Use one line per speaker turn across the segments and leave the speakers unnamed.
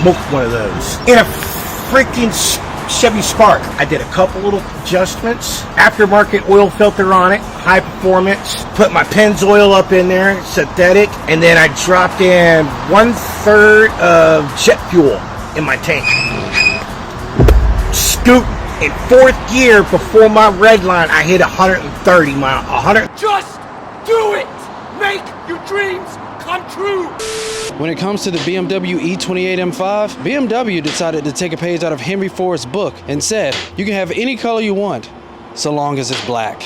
smoked one of those. In a freaking Chevy Spark, I did a couple little adjustments. Aftermarket oil filter on it, high performance. Put my Pennzoil up in there, synthetic. And then I dropped in 1/3 of jet fuel in my tank. Scooting. In 4th gear, before my red line, I hit 130 miles. 100.
Just do it! Make your dreams come true!
When it comes to the BMW E28 M5, BMW decided to take a page out of Henry Ford's book and said, you can have any color you want, so long as it's black.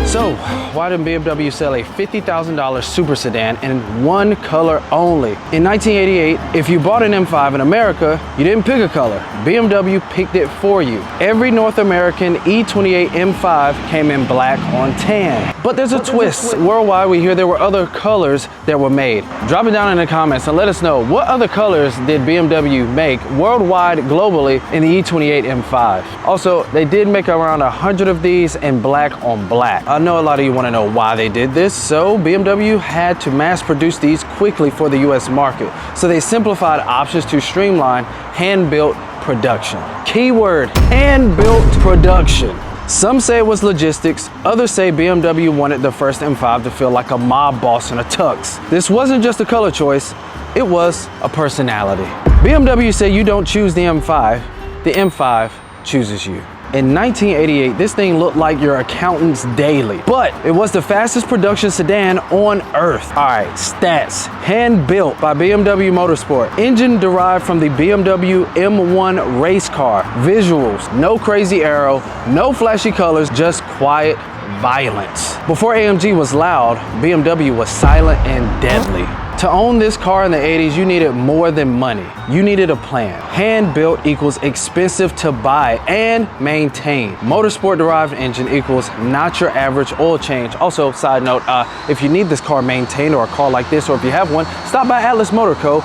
So, why didn't BMW sell a $50,000 super sedan in one color only? In 1988, if you bought an M5 in America, you didn't pick a color. BMW picked it for you. Every North American E28 M5 came in black on tan. But there's a twist. Worldwide, we hear there were other colors that were made. Drop it down in the comments and let us know, what other colors did BMW make worldwide, globally, in the E28 M5? Also, they did make around 100 of these in black on black. I know a lot of you want to know why they did this, so BMW had to mass produce these quickly for the US market. So they simplified options to streamline hand-built production. Keyword, hand-built production. Some say it was logistics, others say BMW wanted the first M5 to feel like a mob boss in a tux. This wasn't just a color choice, it was a personality. BMW said you don't choose the M5 chooses you. In 1988, this thing looked like your accountant's daily, but it was the fastest production sedan on earth. All right, stats. Hand built by BMW Motorsport. Engine derived from the BMW M1 race car. Visuals, no crazy aero, no flashy colors, just quiet violence. Before AMG was loud, BMW was silent and deadly. To own this car in the 80s, you needed more than money. You needed a plan. Hand built equals expensive to buy and maintain. Motorsport derived engine equals not your average oil change. Also, side note, if you need this car maintained, or a car like this, or if you have one, stop by Atlas Motor Co.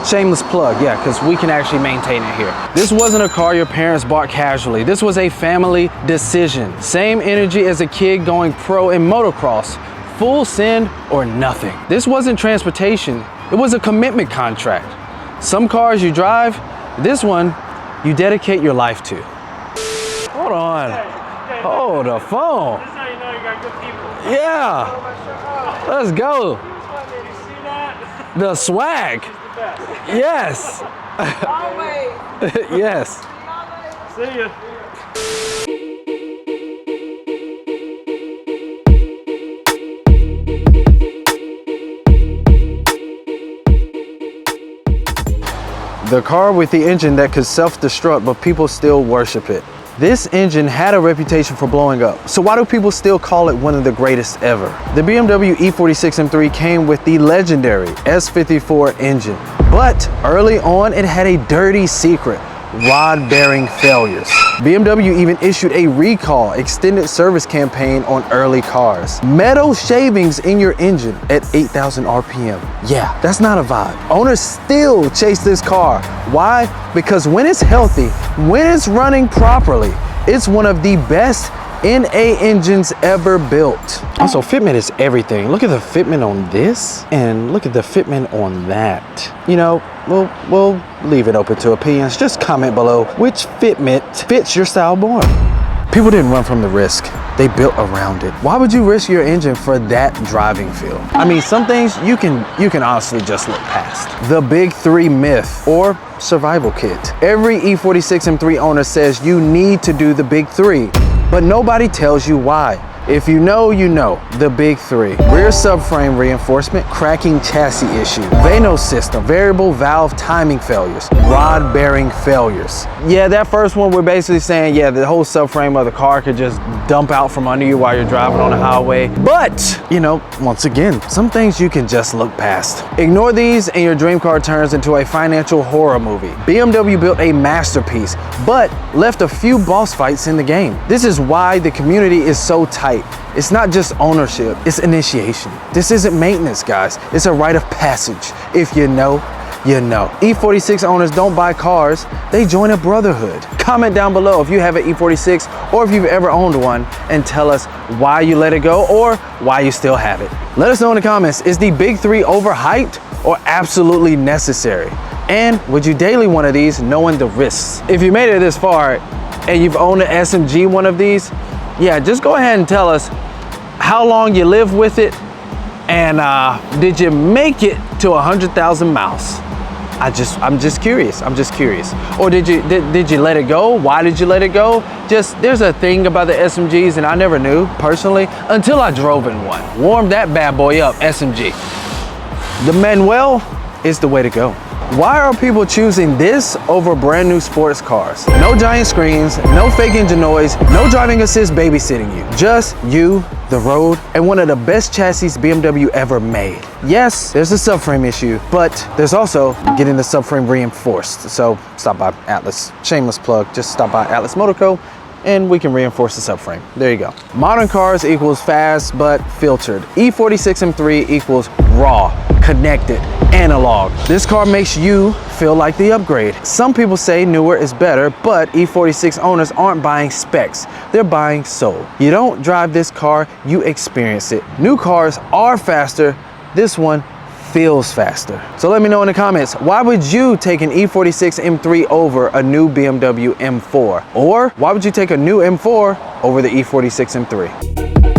Shameless plug, yeah, because we can actually maintain it here. This wasn't a car your parents bought casually. This was a family decision. Same energy as a kid going pro in motocross. Full send or nothing. This wasn't transportation, it was a commitment contract. Some cars you drive, this one you dedicate your life to. Hold on. Hold the phone.
This is how you know you got good people.
Yeah. Let's go.
You see that?
The swag. Yes.
Always.
Yes.
See ya.
The car with the engine that could self-destruct, but people still worship it. This engine had a reputation for blowing up, so why do people still call it one of the greatest ever? The BMW E46 M3 came with the legendary S54 engine, but early on it had a dirty secret: rod bearing failures. BMW even issued a recall extended service campaign on early cars. Metal shavings in your engine at 8,000 RPM. Yeah, that's not a vibe. Owners still chase this car. Why? Because when it's healthy, when it's running properly, it's one of the best NA engines ever built. Also, fitment is everything. Look at the fitment on this and look at the fitment on that. You know, we'll leave it open to opinions. Just comment below which fitment fits your style more. People didn't run from the risk, they built around it. Why would you risk your engine for that driving feel? I mean, some things you can honestly just look past. The big three myth or survival kit. Every E46 M3 owner says you need to do the big three, but nobody tells you why. If you know, you know. The big three. Rear subframe reinforcement, cracking chassis issue. VANOS system, variable valve timing failures. Rod bearing failures. Yeah, that first one we're basically saying, yeah, the whole subframe of the car could just dump out from under you while you're driving on the highway. But, you know, once again, some things you can just look past. Ignore these and your dream car turns into a financial horror movie. BMW built a masterpiece, but left a few boss fights in the game. This is why the community is so tight. It's not just ownership, it's initiation. This isn't maintenance, guys. It's a rite of passage. If you know, you know. E46 owners don't buy cars, they join a brotherhood. Comment down below if you have an E46 or if you've ever owned one, and tell us why you let it go or why you still have it. Let us know in the comments, is the big three overhyped or absolutely necessary? And would you daily one of these knowing the risks? If you made it this far and you've owned an SMG one of these, yeah, just go ahead and tell us how long you lived with it, and did you make it to 100,000 miles? I'm just curious. Or did you let it go? Why did you let it go? There's a thing about the SMGs, and I never knew personally until I drove in one. Warmed that bad boy up, SMG. The Manuel is the way to go. Why are people choosing this over brand new sports cars? No giant screens, no fake engine noise, no driving assist babysitting you. Just you, the road, and one of the best chassis BMW ever made. Yes, there's a subframe issue, but there's also getting the subframe reinforced. So stop by Atlas. Shameless plug, just stop by Atlas Motor Co. and we can reinforce the subframe. There you go. Modern cars equals fast but filtered. E46 M3 equals raw, connected, analog. This car makes you feel like the upgrade. Some people say newer is better, but E46 owners aren't buying specs, they're buying soul. You don't drive this car, you experience it. New cars are faster, this one feels faster. So let me know in the comments, why would you take an E46 M3 over a new BMW M4? Or why would you take a new M4 over the E46 M3?